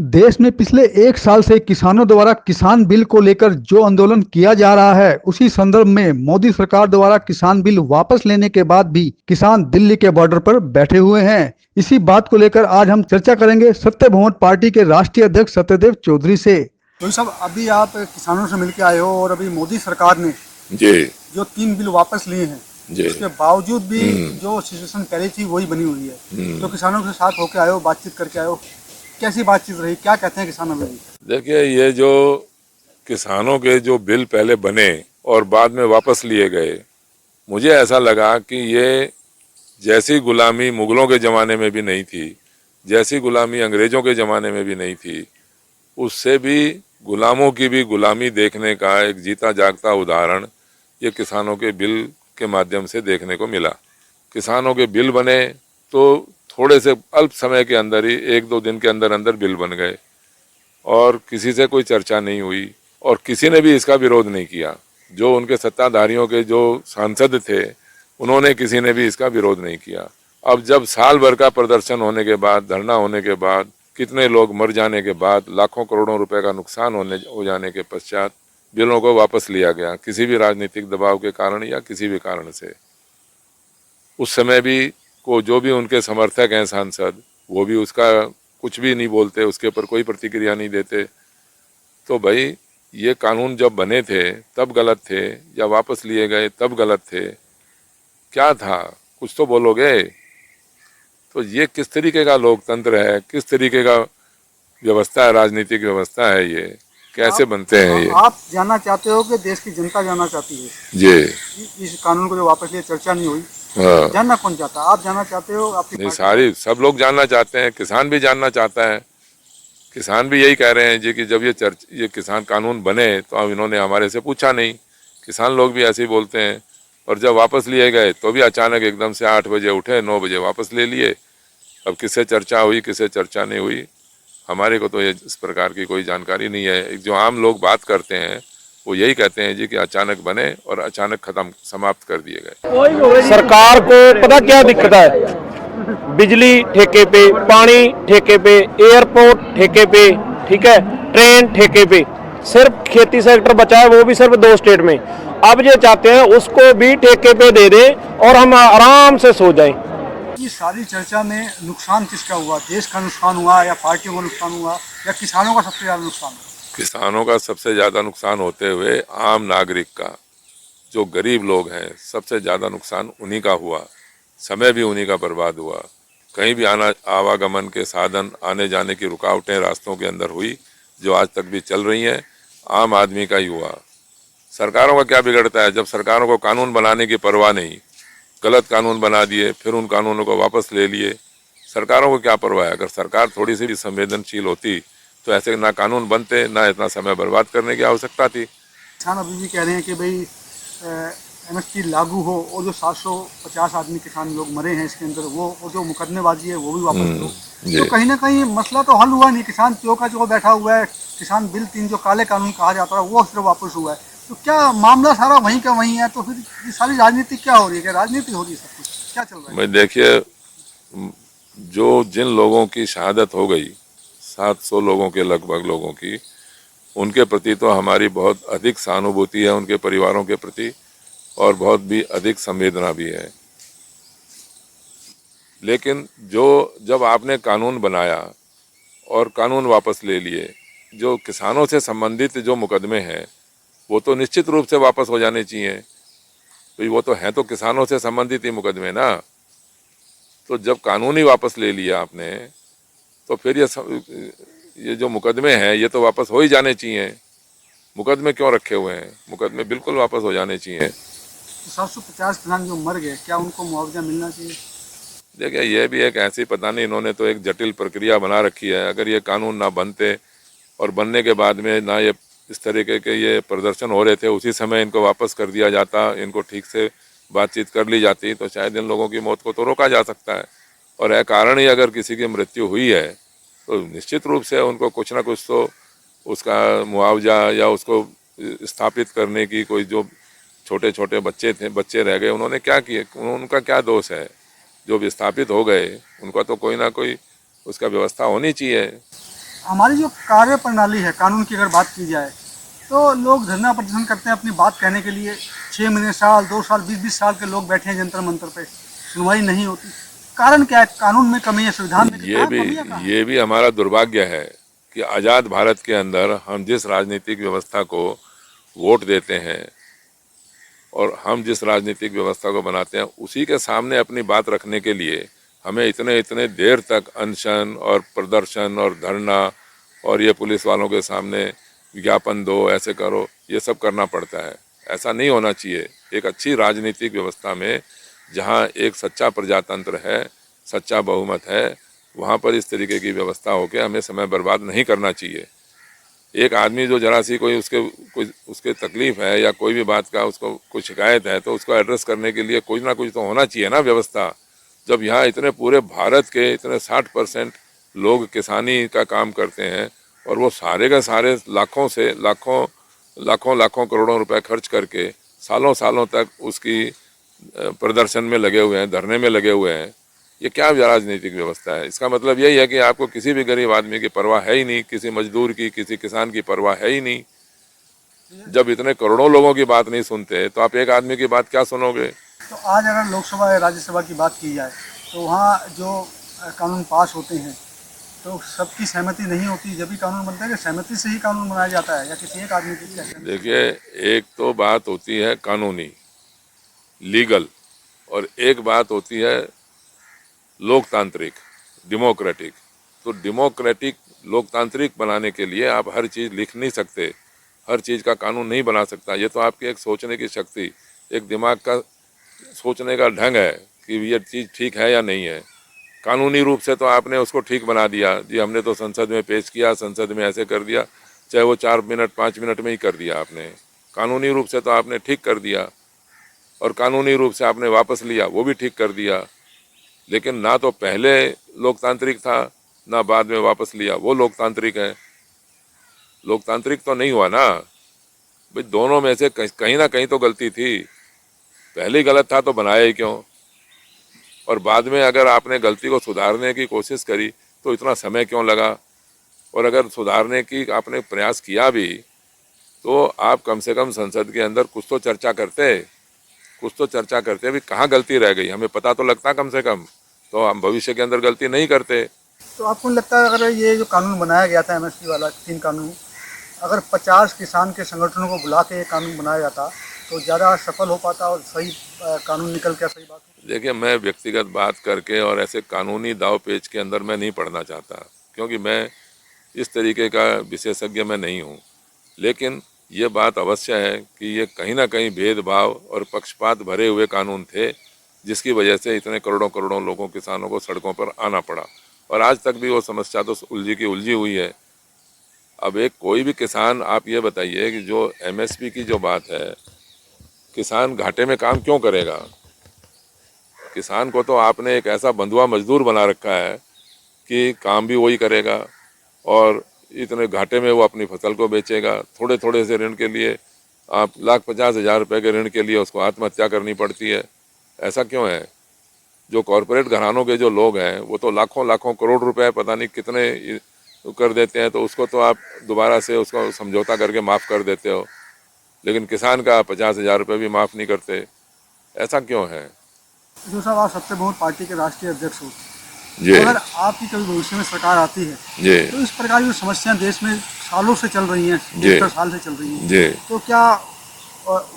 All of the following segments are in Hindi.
देश में पिछले एक साल से किसानों द्वारा किसान बिल को लेकर जो आंदोलन किया जा रहा है, उसी संदर्भ में मोदी सरकार द्वारा किसान बिल वापस लेने के बाद भी किसान दिल्ली के बॉर्डर पर बैठे हुए हैं। इसी बात को लेकर आज हम चर्चा करेंगे सत्य बहुमत पार्टी के राष्ट्रीय अध्यक्ष सत्यदेव चौधरी से। तो साहब, अभी आप किसानों से मिलकर आए हो और अभी मोदी सरकार ने जी जो 3 बिल वापस लिए हैं, उसके बावजूद भी जो सिचुएशन पहले थी वही बनी हुई है। तो किसानों के साथ होके आए हो, बातचीत करके आए हो, कैसी बातचीत रही, क्या कहते हैं किसान अभी? देखिए, ये जो किसानों के जो बिल पहले बने और बाद में वापस लिए गए, मुझे ऐसा लगा कि ये जैसी गुलामी मुगलों के ज़माने में भी नहीं थी, जैसी गुलामी अंग्रेज़ों के ज़माने में भी नहीं थी, उससे भी गुलामों की भी गुलामी देखने का एक जीता जागता उदाहरण ये किसानों के बिल के माध्यम से देखने को मिला। किसानों के बिल बने तो थोड़े से अल्प समय के अंदर ही 1-2 दिन के अंदर अंदर बिल बन गए और किसी से कोई चर्चा नहीं हुई और किसी ने भी इसका विरोध नहीं किया। जो उनके सत्ताधारियों के जो सांसद थे, उन्होंने किसी ने भी इसका विरोध नहीं किया। अब जब साल भर का प्रदर्शन होने के बाद, धरना होने के बाद, कितने लोग मर जाने के बाद, लाखों करोड़ों रुपए का नुकसान हो जाने के पश्चात बिलों को वापस लिया गया, किसी भी राजनीतिक दबाव के कारण या किसी भी कारण से। उस समय भी जो भी उनके समर्थक हैं सांसद, वो भी उसका कुछ भी नहीं बोलते, उसके ऊपर कोई प्रतिक्रिया नहीं देते। तो भाई, ये कानून जब बने थे तब गलत थे या वापस लिए गए तब गलत थे? क्या था, कुछ तो बोलोगे। तो ये किस तरीके का लोकतंत्र है, किस तरीके का व्यवस्था है, राजनीतिक व्यवस्था है, ये कैसे बनते हैं? ये आप जानना चाहते हो कि देश की जनता जानना चाहती है जी। इस कानून को जो वापस लिए चर्चा नहीं हुई, हाँ। जानना कौन चाहता है? आप जानना चाहते हो? आपकी नहीं, सब लोग जानना चाहते हैं, किसान भी जानना चाहता है। किसान भी यही कह रहे हैं जी कि जब ये किसान कानून बने तो अब इन्होंने हमारे से पूछा नहीं। किसान लोग भी ऐसे ही बोलते हैं। और जब वापस लिए गए तो भी अचानक एकदम से 8 बजे उठे, 9 बजे वापस ले लिए। अब किससे चर्चा हुई, किससे चर्चा नहीं हुई, हमारे को तो ये इस प्रकार की कोई जानकारी नहीं है। जो आम लोग बात करते हैं वो यही कहते हैं जी कि अचानक बने और अचानक खत्म समाप्त कर दिए गए। सरकार को पता क्या दिक्कत है? बिजली ठेके पे, पानी ठेके पे, एयरपोर्ट ठेके पे, ठीक है, ट्रेन ठेके पे, सिर्फ खेती सेक्टर बचा है, वो भी सिर्फ 2 स्टेट में। अब ये चाहते हैं उसको भी ठेके पे दे दें और हम आराम से सो जाएं। ये सारी चर्चा में नुकसान किसका हुआ? देश का नुकसान हुआ या पार्टियों का नुकसान हुआ या किसानों का सबसे ज्यादा नुकसान हुआ? किसानों का सबसे ज़्यादा नुकसान होते हुए आम नागरिक का, जो गरीब लोग हैं, सबसे ज़्यादा नुकसान उन्हीं का हुआ। समय भी उन्हीं का बर्बाद हुआ। कहीं भी आवागमन के साधन, आने जाने की रुकावटें रास्तों के अंदर हुई, जो आज तक भी चल रही हैं, आम आदमी का ही हुआ। सरकारों का क्या बिगड़ता है? जब सरकारों को कानून बनाने की परवाह नहीं, गलत कानून बना दिए, फिर उन कानूनों को वापस ले लिए। सरकारों को क्या परवाह है? अगर सरकार थोड़ी सी भी संवेदनशील होती तो ऐसे ना कानून बनते, ना इतना समय बर्बाद करने की आवश्यकता थी। किसान अभी भी कह रहे हैं कि भाई MSP लागू हो और जो 750 आदमी किसान लोग मरे हैं इसके अंदर, वो जो मुकदमेबाजी है वो भी वापस लो। तो कहीं ना कहीं मसला तो हल हुआ नहीं। किसान क्यों का जो बैठा हुआ है, किसान बिल 3 जो काले कानून कहा जाता है वो सिर्फ वापस हुआ है। तो क्या मामला सारा वहीं का वहीं है? तो फिर ये सारी राजनीति क्या हो रही है? क्या राजनीति हो रही है? सब कुछ क्या चल रहा है? मैं देखिए, जिन लोगों की शहादत हो गई, 700 लोगों के लगभग लोगों की, उनके प्रति तो हमारी बहुत अधिक सहानुभूति है, उनके परिवारों के प्रति, और बहुत भी अधिक संवेदना भी है। लेकिन जब आपने कानून बनाया और कानून वापस ले लिए, जो किसानों से संबंधित जो मुकदमे हैं वो तो निश्चित रूप से वापस हो जाने चाहिए। तो वो तो हैं तो किसानों से संबंधित ही मुकदमे ना। तो जब कानून ही वापस ले लिया आपने, तो फिर ये जो मुकदमे हैं ये तो वापस हो ही जाने चाहिए। मुकदमे क्यों रखे हुए हैं? मुकदमे बिल्कुल वापस हो जाने चाहिए। तो 750 किसान जो मर गए, क्या उनको मुआवजा मिलना चाहिए? देखिए, ये भी एक ऐसी, पता नहीं इन्होंने तो एक जटिल प्रक्रिया बना रखी है। अगर ये कानून ना बनते और बनने के बाद में ना ये इस तरीके के ये प्रदर्शन हो रहे थे, उसी समय इनको वापस कर दिया जाता, इनको ठीक से बातचीत कर ली जाती, तो शायद इन लोगों की मौत को तो रोका जा सकता है। और अकारण ही अगर किसी की मृत्यु हुई है तो निश्चित रूप से उनको कुछ ना कुछ तो उसका मुआवजा या उसको स्थापित करने की, कोई जो छोटे छोटे बच्चे रह गए, उन्होंने क्या किए? उनका क्या दोष है? जो विस्थापित हो गए उनका तो कोई ना कोई उसका व्यवस्था होनी चाहिए। हमारी जो कार्य प्रणाली है, कानून की अगर बात की जाए, तो लोग धरना प्रदर्शन करते हैं अपनी बात कहने के लिए। 6 महीने, साल, 2 साल, 20-20 साल के लोग बैठे हैं जंतर मंतर पे, सुनवाई नहीं होती। कारण क्या है? कानून में कमी है, संविधान में ये भी कमी है कहाँ? ये भी हमारा दुर्भाग्य है कि आज़ाद भारत के अंदर हम जिस राजनीतिक व्यवस्था को वोट देते हैं और हम जिस राजनीतिक व्यवस्था को बनाते हैं, उसी के सामने अपनी बात रखने के लिए हमें इतने इतने देर तक अनशन और प्रदर्शन और धरना और ये पुलिस वालों के सामने विज्ञापन दो, ऐसे करो, ये सब करना पड़ता है। ऐसा नहीं होना चाहिए। एक अच्छी राजनीतिक व्यवस्था में जहाँ एक सच्चा प्रजातंत्र है, सच्चा बहुमत है, वहाँ पर इस तरीके की व्यवस्था हो के हमें समय बर्बाद नहीं करना चाहिए। एक आदमी जो जरा सी कोई उसके तकलीफ है या कोई भी बात का उसको कोई शिकायत है, तो उसको एड्रेस करने के लिए कुछ ना कुछ तो होना चाहिए ना व्यवस्था। जब यहाँ इतने पूरे भारत के इतने 60% लोग किसानी का काम करते हैं और वो सारे का सारे लाखों करोड़ों रुपए खर्च करके सालों सालों तक उसकी प्रदर्शन में लगे हुए हैं, धरने में लगे हुए हैं, ये क्या राजनीतिक व्यवस्था है? इसका मतलब यही है कि आपको किसी भी गरीब आदमी की परवाह है ही नहीं, किसी मजदूर की, किसी किसान की परवाह है ही नहीं। जब इतने करोड़ों लोगों की बात नहीं सुनते तो आप एक आदमी की बात क्या सुनोगे? तो आज अगर लोकसभा या राज्यसभा की बात की जाए, तो वहाँ जो कानून पास होते हैं, तो सबकी सहमति नहीं होती। जब भी कानून बनता है कि सहमति से ही कानून बनाया जाता है, या किसी एक आदमी की सहमति? देखिए, एक तो बात होती है कानूनी, लीगल, और एक बात होती है लोकतांत्रिक, डेमोक्रेटिक। तो डेमोक्रेटिक लोकतांत्रिक बनाने के लिए आप हर चीज़ लिख नहीं सकते, हर चीज़ का कानून नहीं बना सकता। ये तो आपकी एक सोचने की शक्ति, एक दिमाग का सोचने का ढंग है कि ये चीज़ ठीक है या नहीं है। कानूनी रूप से तो आपने उसको ठीक बना दिया जी, हमने तो संसद में पेश किया, संसद में ऐसे कर दिया, चाहे वो 4 मिनट 5 मिनट में ही कर दिया आपने। कानूनी रूप से तो आपने ठीक कर दिया, और कानूनी रूप से आपने वापस लिया, वो भी ठीक कर दिया। लेकिन ना तो पहले लोकतांत्रिक था, ना बाद में वापस लिया, वो लोकतांत्रिक है। लोकतांत्रिक तो नहीं हुआ ना भाई। दोनों में से कहीं ना कहीं तो गलती थी। पहले ही गलत था तो बनाया ही क्यों? और बाद में अगर आपने गलती को सुधारने की कोशिश करी तो इतना समय क्यों लगा? और अगर सुधारने की आपने प्रयास किया भी, तो आप कम से कम संसद के अंदर कुछ तो चर्चा करते भी कहाँ गलती रह गई, हमें पता तो लगता कम से कम, तो हम भविष्य के अंदर गलती नहीं करते। तो आपको नहीं लगता है अगर ये जो कानून बनाया गया था, एमएसपी वाला 3 कानून, अगर 50 किसान के संगठनों को बुला के ये कानून बनाया जाता तो ज़्यादा सफल हो पाता और सही कानून निकल के सही बात हो? देखिए, मैं व्यक्तिगत बात करके और ऐसे कानूनी दाव पेच के अंदर मैं नहीं पढ़ना चाहता, क्योंकि मैं इस तरीके का विशेषज्ञ मैं नहीं हूँ। लेकिन ये बात अवश्य है कि ये कहीं ना कहीं भेदभाव और पक्षपात भरे हुए कानून थे, जिसकी वजह से इतने करोड़ों करोड़ों लोगों, किसानों को सड़कों पर आना पड़ा, और आज तक भी वो समस्या तो उलझी हुई है। अब एक कोई भी किसान, आप ये बताइए कि जो एमएसपी की जो बात है, किसान घाटे में काम क्यों करेगा? किसान को तो आपने एक ऐसा बंधुआ मजदूर बना रखा है कि काम भी वही करेगा और इतने घाटे में वो अपनी फसल को बेचेगा। थोड़े थोड़े से ऋण के लिए आप 1,50,000 रुपये के ऋण के लिए उसको आत्महत्या करनी पड़ती है। ऐसा क्यों है? जो कॉरपोरेट घरानों के जो लोग हैं, वो तो लाखों करोड़ रुपए पता नहीं कितने कर देते हैं, तो उसको तो आप दोबारा से उसको समझौता करके माफ़ कर देते हो, लेकिन किसान का 50,000 रुपये भी माफ़ नहीं करते। ऐसा क्यों है? जो साहब, आप सबसे बहुत पार्टी के राष्ट्रीय अध्यक्ष हो, जी अगर आपकी कभी भविष्य में सरकार आती है, जी तो इस प्रकार की जो समस्याएं देश में सालों से चल रही हैं, 70 साल से चल रही हैं, जी तो क्या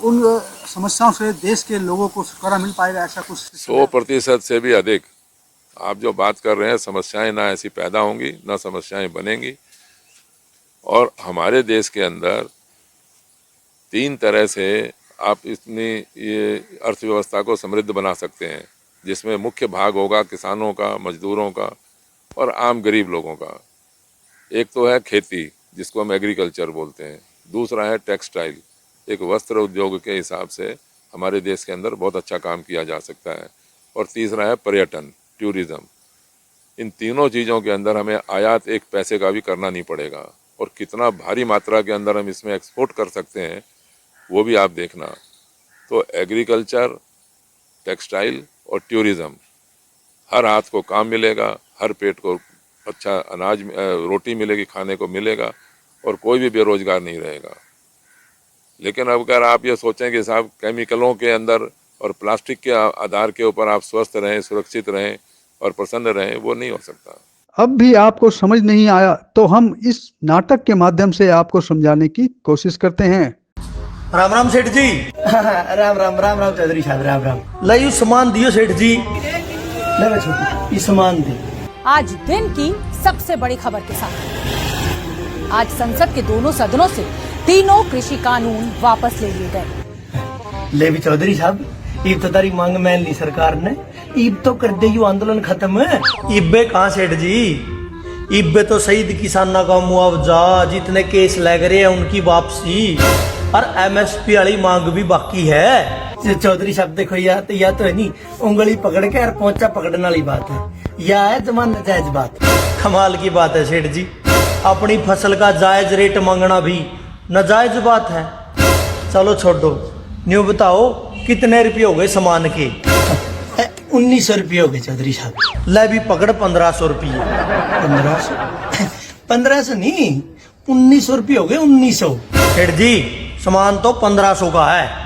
उन समस्याओं से देश के लोगों को छुटकारा मिल पाएगा? ऐसा कुछ 100% से भी अधिक आप जो बात कर रहे हैं, समस्याएं ना ऐसी पैदा होंगी, ना समस्याएं बनेंगी। और हमारे देश के अंदर 3 तरह से आप इतनी ये अर्थव्यवस्था को समृद्ध बना सकते हैं, जिसमें मुख्य भाग होगा किसानों का, मजदूरों का और आम गरीब लोगों का। एक तो है खेती, जिसको हम एग्रीकल्चर बोलते हैं। दूसरा है टेक्सटाइल, एक वस्त्र उद्योग के हिसाब से हमारे देश के अंदर बहुत अच्छा काम किया जा सकता है। और तीसरा है पर्यटन, टूरिज़्म। इन तीनों चीज़ों के अंदर हमें आयात एक पैसे का भी करना नहीं पड़ेगा, और कितना भारी मात्रा के अंदर हम इसमें एक्सपोर्ट कर सकते हैं वो भी आप देखना। तो एग्रीकल्चर, टेक्सटाइल और टूरिज़्म, हर हाथ को काम मिलेगा, हर पेट को अच्छा अनाज रोटी मिलेगी, खाने को मिलेगा और कोई भी बेरोजगार नहीं रहेगा। लेकिन अब अगर आप ये सोचें कि साहब केमिकलों के अंदर और प्लास्टिक के आधार के ऊपर आप स्वस्थ रहें, सुरक्षित रहें और प्रसन्न रहें, वो नहीं हो सकता। अब भी आपको समझ नहीं आया तो हम इस नाटक के माध्यम से आपको समझाने की कोशिश करते हैं। राम राम सेठ जी। राम राम राम राम चौधरी साहब, राम राम। लाइयो सामान दियो सेठ जी। ले मैं छोटू ये सामान दे। आज दिन की सबसे बड़ी खबर के साथ आज संसद के दोनों सदनों से तीनों कृषि कानून वापस ले लिए गए। ले भी चौधरी साहब, इब तो तारी मांग मान ली सरकार ने, इब तो कर दे यू आंदोलन खत्म। इब्बे कहाँ सेठ जी, इब्बे तो शहीद किसाना का मुआवजा, जितने केस लग रहे हैं उनकी वापसी और एमएसपी वाली मांग भी बाकी है। चौधरी साहब देखो, या तो है नहीं उंगली पकड़ के और पोंचा पकड़ने वाली बात है, या है जमान नाजायज बात। कमाल की बात है सेठ जी, अपनी फसल का जायज रेट मांगना भी नाजायज बात है। चलो छोड़ो, न्यू बताओ कितने रुपये हो गए सामान के? 1900 रुपये हो गए चौधरी साहब। ले भी पकड़ 1500 रुपये। 1500 नहीं 1900 रुपये हो गए। 1900 सेठ जी, सामान तो 1500 का है।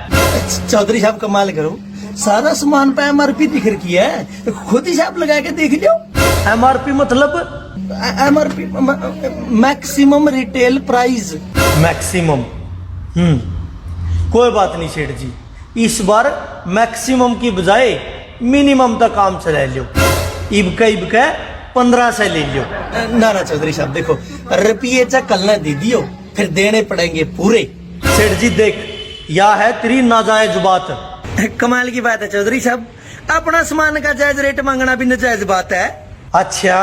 चौधरी साहब कमाल करो, सारा सामान पे एमआरपी दिख रखी है, खुद ही साहब लगा के देख लो। एमआरपी मतलब MRP maximum retail price. Maximum कोई बात नहीं सेठ जी, इस बार मैक्सिमम की बजाय मिनिमम तक काम चला लो। इबका 15 से ले लो। ना चौधरी साहब देखो, रुपये कल ना दे दियो, फिर देने पड़ेंगे पूरे। सेठ जी देख, यह है तेरी नाजायज बात। कमाल की बात है चौधरी साहब, अपना सामान का जायज रेट मांगना भी नाजायज बात है। अच्छा,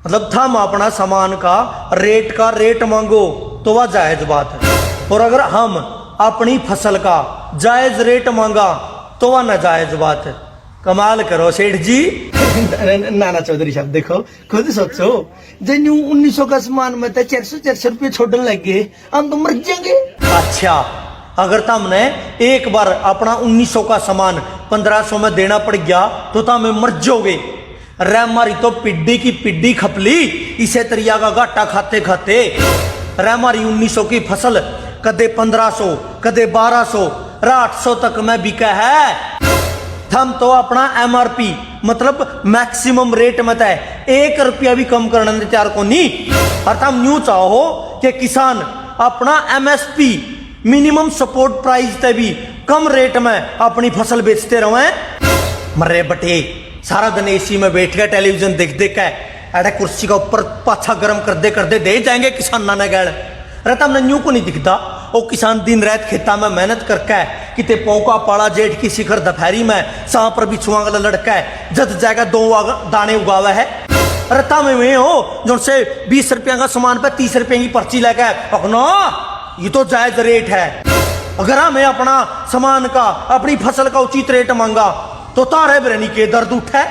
मतलब हम अपना सामान का रेट मांगो तो वह जायज बात है, और अगर हम अपनी फसल का जायज रेट मांगा तो वह नाजायज बात है। कमाल करो सेठ जी। ना चौधरी साहब देखो, खुद सोचो, जब 1900 का सामान में 400 रुपये छोड़ने लग गए, हम तो मर जाएंगे। अच्छा, अगर तुमने एक बार अपना 1900 का सामान 1500 में देना पड़ गया तो तुम मर जाओगे। रे हमारी तो पिड्डी की पिड्डी खपली इसे तरिया का घाटा खाते खाते। रे हमारी 1900 की फसल कदे 1500, कदे 1200, 800 तक में बिका है। हम तो अपना एमआरपी मतलब मैक्सिमम रेट में तय 1 रुपया भी कम करने में तैयार को नहीं। और तुम यूं चाहो कि किसान अपना एमएसपी मिनिमम सपोर्ट प्राइस ते भी कम रेट में अपनी फसल बेचते रहे। मरे बटे, सारा दिन एसी में बैठ के टेलीविजन देख देख के अरे कुर्सी का ऊपर पाछा गर्म कर दे दे जाएंगे किसान ने गैल। अरे तुमने न्यू को नहीं दिखता, वो किसान दिन रात खेता में मेहनत करके किते पौका पाला जेठ की शिखर दोपहरी में सांप पर बिछुआ गला लड़का है जद जाएगा 2 दाने उगावा है। अरे तुम में हो जो से 20 रुपया का सामान पे 30 रुपये की पर्ची लेके अपना, ये तो जायज रेट है। अगर हमें अपना सामान का, अपनी फसल का उचित रेट मांगा तो तारे बरनी के दर्द उठे।